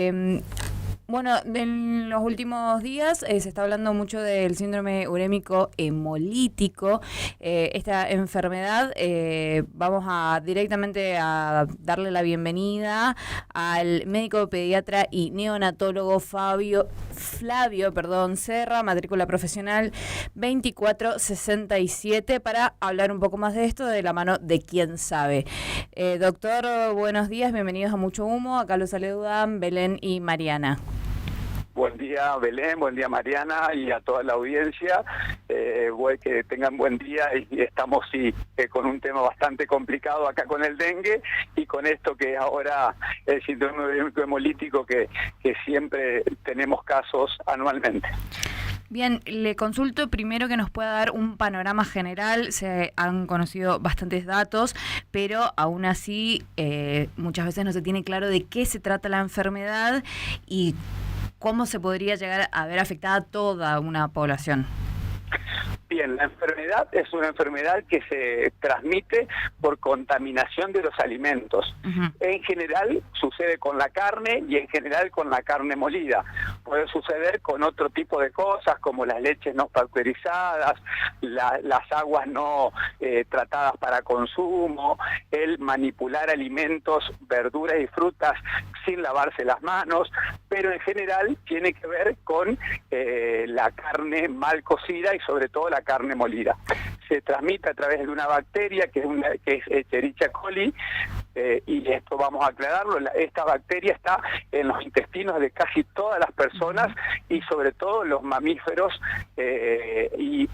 Em, Bueno, en los últimos días se está hablando mucho del síndrome urémico hemolítico. Esta enfermedad, vamos a directamente a darle la bienvenida al médico pediatra y neonatólogo Flavio Serra, matrícula profesional 2467, para hablar un poco más de esto de la mano de Quién Sabe. Doctor, buenos días, bienvenidos a Mucho Humo. Acá los saludan Belén y Mariana. Buen día, Belén, buen día, Mariana, y a toda la audiencia. Que tengan buen día, y estamos con un tema bastante complicado acá con el dengue y con esto que ahora el síndrome urémico hemolítico que siempre tenemos casos anualmente. Bien, le consulto primero que nos pueda dar un panorama general. Se han conocido bastantes datos, pero aún así muchas veces no se tiene claro de qué se trata la enfermedad y cómo se podría llegar a ver afectada toda una población. Bien, la enfermedad es una enfermedad que se transmite por contaminación de los alimentos. Uh-huh. En general sucede con la carne y en general con la carne molida. Puede suceder con otro tipo de cosas como las leches no pasteurizadas, las aguas no tratadas para consumo, el manipular alimentos, verduras y frutas sin lavarse las manos, pero en general tiene que ver con la carne mal cocida y sobre todo la carne molida. Se transmite a través de una bacteria que es Escherichia coli, y esto vamos a aclararlo. Esta bacteria está en los intestinos de casi todas las personas y sobre todo los mamíferos, y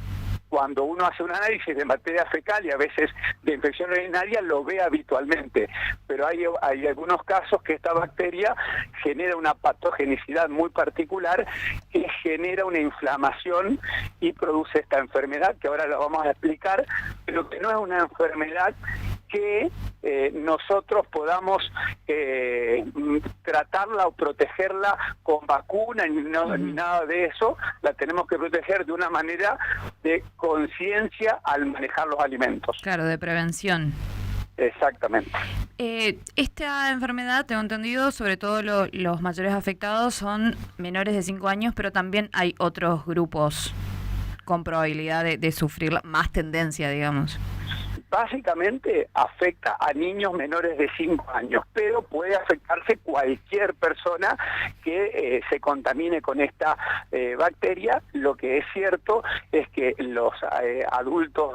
cuando uno hace un análisis de materia fecal y a veces de infección urinaria lo ve habitualmente, pero hay algunos casos que esta bacteria genera una patogenicidad muy particular que genera una inflamación y produce esta enfermedad que ahora la vamos a explicar, pero que no es una enfermedad que nosotros podamos tratarla o protegerla con vacuna ni nada de eso. La tenemos que proteger de una manera de conciencia al manejar los alimentos. Claro, de prevención. Exactamente. Esta enfermedad, tengo entendido, sobre todo los mayores afectados son menores de 5 años, pero también hay otros grupos con probabilidad de sufrir más tendencia, digamos. Básicamente afecta a niños menores de 5 años, pero puede afectarse cualquier persona que se contamine con esta bacteria. Lo que es cierto es que los adultos,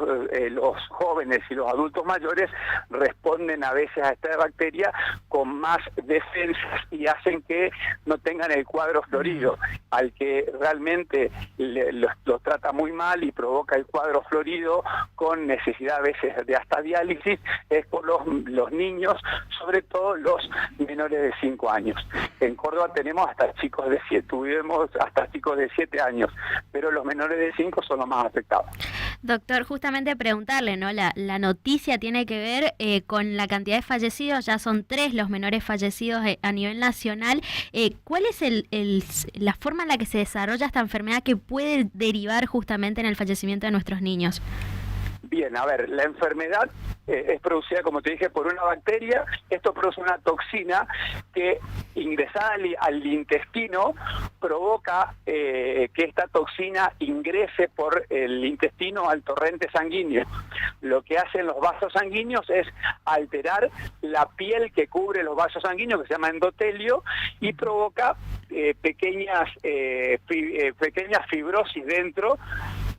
los jóvenes y los adultos mayores responden a veces a esta bacteria con más defensas y hacen que no tengan el cuadro florido. Al que realmente los trata muy mal y provoca el cuadro florido con necesidad a veces de hasta diálisis, es por los niños, sobre todo los menores de 5 años. En Córdoba tenemos tuvimos hasta chicos de 7 años, pero los menores de 5 son los más afectados. Doctor, justamente preguntarle, ¿no? La noticia tiene que ver con la cantidad de fallecidos. Ya son 3 los menores fallecidos a nivel nacional. ¿Cuál es la forma en la que se desarrolla esta enfermedad que puede derivar justamente en el fallecimiento de nuestros niños? Bien, a ver, la enfermedad es producida, como te dije, por una bacteria. Esto produce una toxina que, ingresada al intestino, provoca que esta toxina ingrese por el intestino al torrente sanguíneo. Lo que hacen los vasos sanguíneos es alterar la piel que cubre los vasos sanguíneos, que se llama endotelio, y provoca pequeñas fibrosis dentro,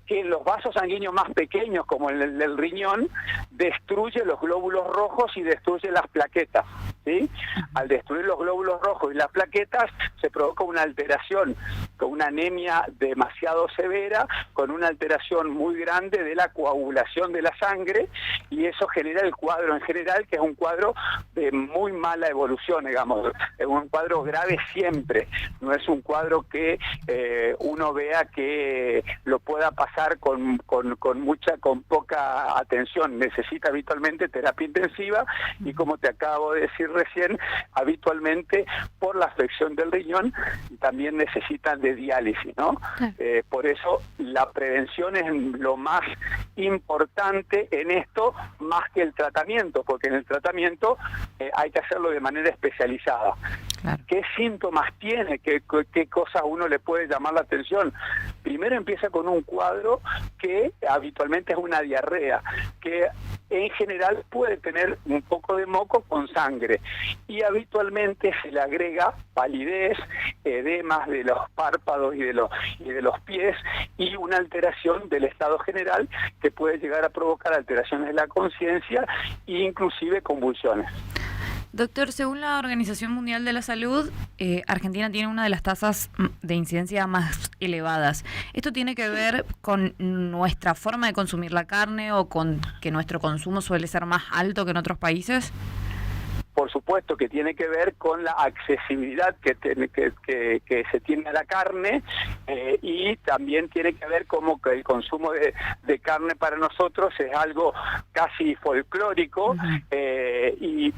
que en los vasos sanguíneos más pequeños, como el del riñón, destruye los glóbulos rojos y destruye las plaquetas, ¿sí? Al destruir los glóbulos rojos y las plaquetas, se provoca una alteración, con una anemia demasiado severa, con una alteración muy grande de la coagulación de la sangre, y eso genera el cuadro en general, que es un cuadro de muy mala evolución, digamos. Es un cuadro grave siempre, no es un cuadro que uno vea que lo pueda pasar con poca atención. Necesita habitualmente terapia intensiva y, como te acabo de decir recién, habitualmente por la afección del riñón también necesitan de diálisis, ¿no? Por eso la prevención es lo más importante en esto, más que el tratamiento, porque en el tratamiento hay que hacerlo de manera especializada. Claro. ¿Qué síntomas tiene? ¿Qué cosas uno le puede llamar la atención? Primero empieza con un cuadro que habitualmente es una diarrea, que en general puede tener un poco de moco con sangre, y habitualmente se le agrega palidez, edemas de los párpados y de los pies, y una alteración del estado general que puede llegar a provocar alteraciones de la conciencia e inclusive convulsiones. Doctor, según la Organización Mundial de la Salud, Argentina tiene una de las tasas de incidencia más elevadas. ¿Esto tiene que ver con nuestra forma de consumir la carne o con que nuestro consumo suele ser más alto que en otros países? Por supuesto que tiene que ver con la accesibilidad que se tiene a la carne, y también tiene que ver como que el consumo de carne para nosotros es algo casi folclórico, e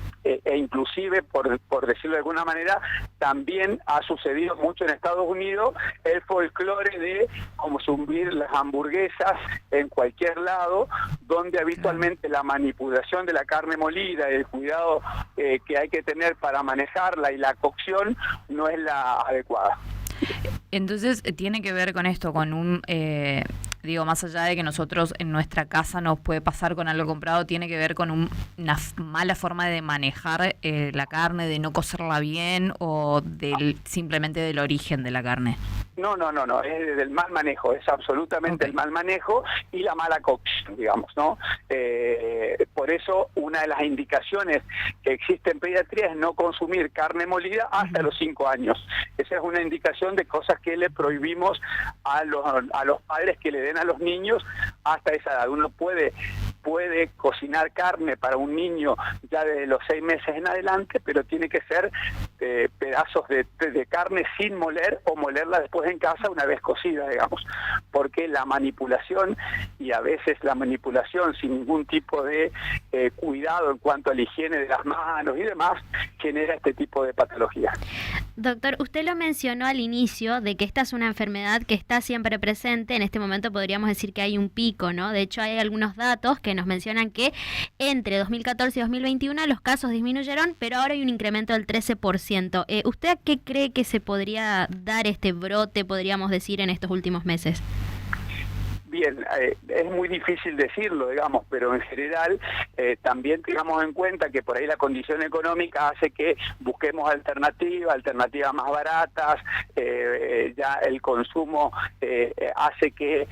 inclusive, por decirlo de alguna manera, también ha sucedido mucho en Estados Unidos el folclore de consumir las hamburguesas en cualquier lado, donde habitualmente la manipulación de la carne molida, el cuidado que hay que tener para manejarla y la cocción no es la adecuada. Entonces, tiene que ver con esto, con un... digo, más allá de que nosotros en nuestra casa nos puede pasar con algo comprado, tiene que ver con una mala forma de manejar la carne, de no cocerla bien o simplemente del origen de la carne. No, es del mal manejo, es absolutamente el mal manejo y la mala cocción, digamos, ¿no? Por eso una de las indicaciones que existe en pediatría es no consumir carne molida hasta los 5 años. Esa es una indicación de cosas que le prohibimos a los padres que le den a los niños hasta esa edad. Uno puede cocinar carne para un niño ya desde los 6 meses en adelante, pero tiene que ser pedazos de carne sin moler o molerla después en casa una vez cocida, digamos, porque la manipulación, y a veces la manipulación sin ningún tipo de cuidado en cuanto a la higiene de las manos y demás, genera este tipo de patologías. Doctor, usted lo mencionó al inicio de que esta es una enfermedad que está siempre presente. En este momento podríamos decir que hay un pico, ¿no? De hecho, hay algunos datos que nos mencionan que entre 2014 y 2021 los casos disminuyeron, pero ahora hay un incremento del 13%. ¿Usted a qué cree que se podría dar este brote, podríamos decir, en estos últimos meses? Bien, es muy difícil decirlo, digamos, pero en general también tengamos en cuenta que por ahí la condición económica hace que busquemos alternativas más baratas, ya el consumo hace que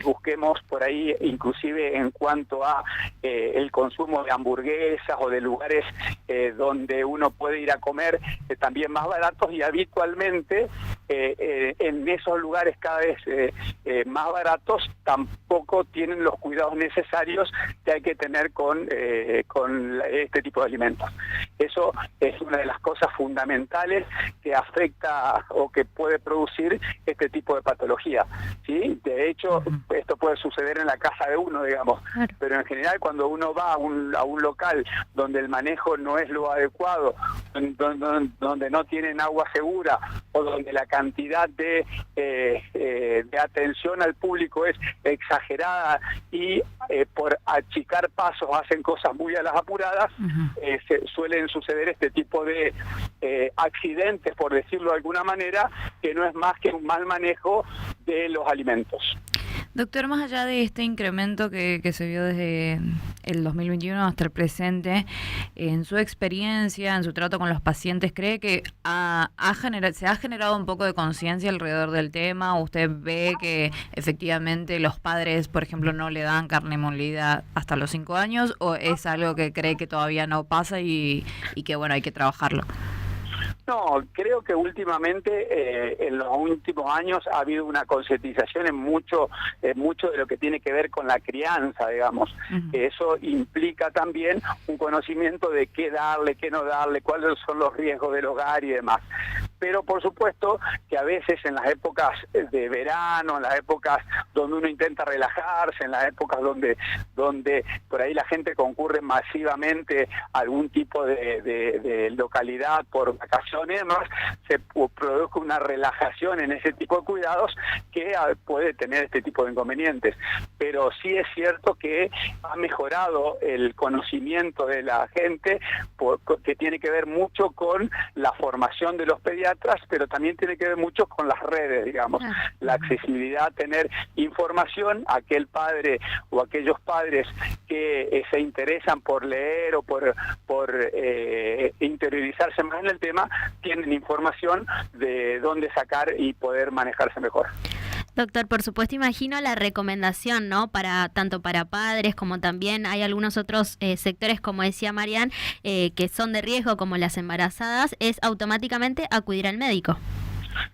busquemos por ahí, inclusive en cuanto a el consumo de hamburguesas o de lugares donde uno puede ir a comer también más baratos, y habitualmente en esos lugares cada vez más baratos tampoco tienen los cuidados necesarios que hay que tener con este tipo de alimentos. Eso es una de las cosas fundamentales que afecta o que puede producir este tipo de patología, ¿sí? De hecho, esto puede suceder en la casa de uno, digamos, pero en general cuando uno va a un local donde el manejo no es lo adecuado, donde no tienen agua segura o donde la cantidad de atención al público es exagerada y por achicar pasos hacen cosas muy a las apuradas, suelen suceder este tipo de accidentes, por decirlo de alguna manera, que no es más que un mal manejo de los alimentos. Doctor, más allá de este incremento que se vio desde el 2021 hasta el presente, en su experiencia, en su trato con los pacientes, ¿cree que se ha generado un poco de conciencia alrededor del tema? ¿Usted ve que efectivamente los padres, por ejemplo, no le dan carne molida hasta los 5 años? ¿O es algo que cree que todavía no pasa y que, bueno, hay que trabajarlo? No, creo que últimamente, en los últimos años, ha habido una concientización en mucho de lo que tiene que ver con la crianza, digamos. Eso implica también un conocimiento de qué darle, qué no darle, cuáles son los riesgos del hogar y demás. pero por supuesto que a veces en las épocas de verano, en las épocas donde uno intenta relajarse, en las épocas donde por ahí la gente concurre masivamente a algún tipo de localidad por vacaciones, más se produce una relajación en ese tipo de cuidados que puede tener este tipo de inconvenientes. Pero sí es cierto que ha mejorado el conocimiento de la gente, que tiene que ver mucho con la formación de los pediatras, pero también tiene que ver mucho con las redes, digamos, la accesibilidad a tener información. Aquel padre o aquellos padres que se interesan por leer o por interiorizarse más en el tema, tienen información de dónde sacar y poder manejarse mejor. Doctor, por supuesto, imagino la recomendación, ¿no? Tanto para padres como también hay algunos otros sectores, como decía Marian, que son de riesgo, como las embarazadas, es automáticamente acudir al médico.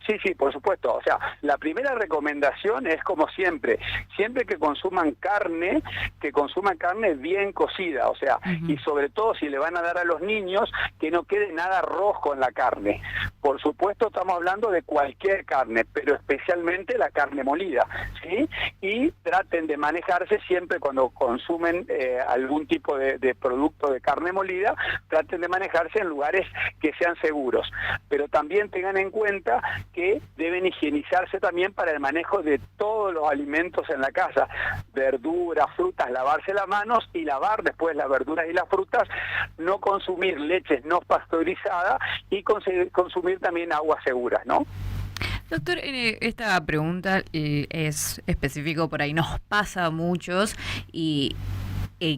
Sí, por supuesto. O sea, la primera recomendación es como siempre que consuman carne bien cocida, o sea, y sobre todo si le van a dar a los niños, que no quede nada rojo en la carne. Por supuesto, estamos hablando de cualquier carne, pero especialmente la carne molida, ¿sí? Y traten de manejarse siempre cuando consumen algún tipo de producto de carne molida, traten de manejarse en lugares que sean seguros. Pero también tengan en cuenta que deben higienizarse también para el manejo de todos los alimentos en la casa, verduras, frutas, lavarse las manos y lavar después las verduras y las frutas, no consumir leches no pasteurizadas y consumir también aguas seguras, ¿no? Doctor, esta pregunta es específico, por ahí nos pasa a muchos y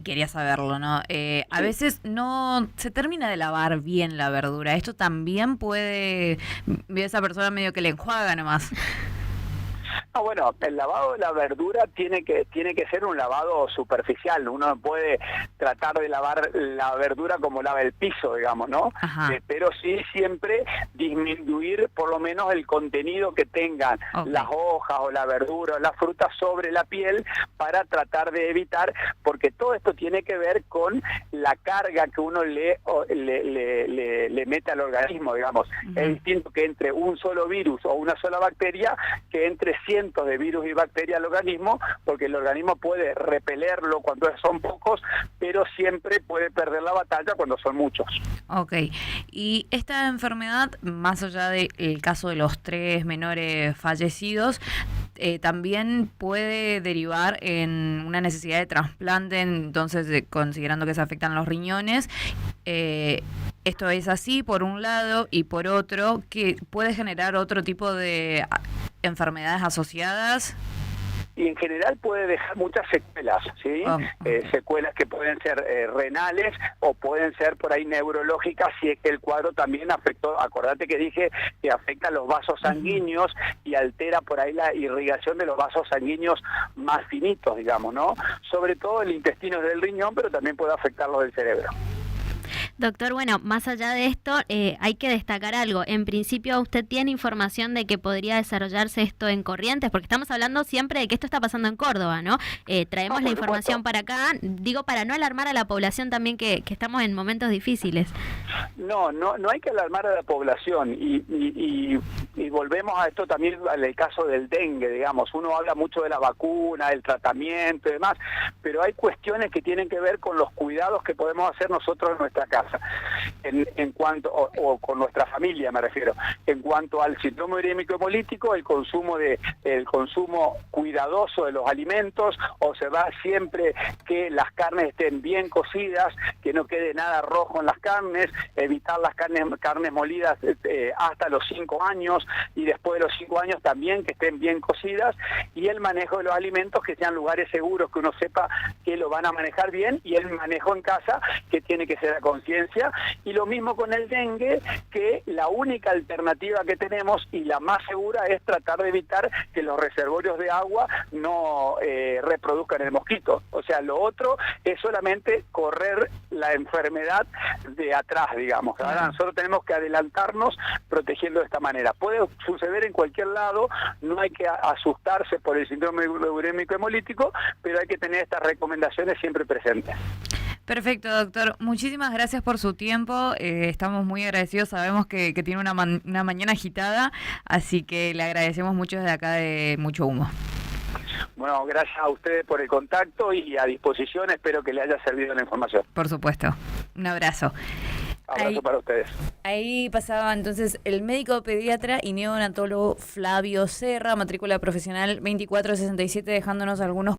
quería saberlo, ¿no? A veces no se termina de lavar bien la verdura. Esto también puede, esa persona medio que le enjuaga nomás. Bueno, el lavado de la verdura tiene que ser un lavado superficial. Uno no puede tratar de lavar la verdura como lava el piso, digamos, ¿no? Pero sí siempre disminuir por lo menos el contenido que tengan las hojas o la verdura o la fruta sobre la piel, para tratar de evitar, porque todo esto tiene que ver con la carga que uno le mete al organismo, digamos. Es distinto que entre un solo virus o una sola bacteria que entre cientos de virus y bacterias al organismo, porque el organismo puede repelerlo cuando son pocos, pero siempre puede perder la batalla cuando son muchos. Ok, y esta enfermedad, más allá del caso de los 3 menores fallecidos, también puede derivar en una necesidad de trasplante, entonces considerando que se afectan los riñones. Esto es así por un lado, y por otro, que puede generar otro tipo de enfermedades asociadas. Y en general puede dejar muchas secuelas, ¿sí? Secuelas que pueden ser renales o pueden ser por ahí neurológicas, si es que el cuadro también afectó. Acordate que dije que afecta los vasos sanguíneos y altera por ahí la irrigación de los vasos sanguíneos más finitos, digamos, ¿no? Sobre todo el intestino del riñón, pero también puede afectar los del cerebro. Doctor, bueno, más allá de esto, hay que destacar algo. En principio, ¿usted tiene información de que podría desarrollarse esto en Corrientes? Porque estamos hablando siempre de que esto está pasando en Córdoba, ¿no? Traemos la información para acá, digo, para no alarmar a la población también, que estamos en momentos difíciles. No hay que alarmar a la población, y volvemos a esto también al caso del dengue, digamos. Uno habla mucho de la vacuna, del tratamiento y demás, pero hay cuestiones que tienen que ver con los cuidados que podemos hacer nosotros en nuestra casa, en cuanto, o con nuestra familia me refiero, en cuanto al síndrome urémico hemolítico, el consumo cuidadoso de los alimentos, observar siempre que las carnes estén bien cocidas, que no quede nada rojo en las carnes, evitar las carnes molidas hasta los 5 años, y después de los 5 años también que estén bien cocidas, y el manejo de los alimentos, que sean lugares seguros, que uno sepa que lo van a manejar bien, y el manejo en casa, que tiene que ser a conciencia. Y lo mismo con el dengue, que la única alternativa que tenemos y la más segura es tratar de evitar que los reservorios de agua no reproduzcan el mosquito. O sea, lo otro es solamente correr la enfermedad de atrás, digamos. Ahora nosotros tenemos que adelantarnos protegiendo de esta manera. Puede suceder en cualquier lado, no hay que asustarse por el síndrome urémico hemolítico, pero hay que tener estas recomendaciones siempre presentes. Perfecto, doctor. Muchísimas gracias por su tiempo. Estamos muy agradecidos. Sabemos que tiene una mañana agitada, así que le agradecemos mucho desde acá de Mucho Humo. Bueno, gracias a ustedes por el contacto y a disposición. Espero que le haya servido la información. Por supuesto. Un abrazo. Abrazo para ustedes. Ahí pasaba entonces el médico pediatra y neonatólogo Flavio Serra, matrícula profesional 2467, dejándonos algunos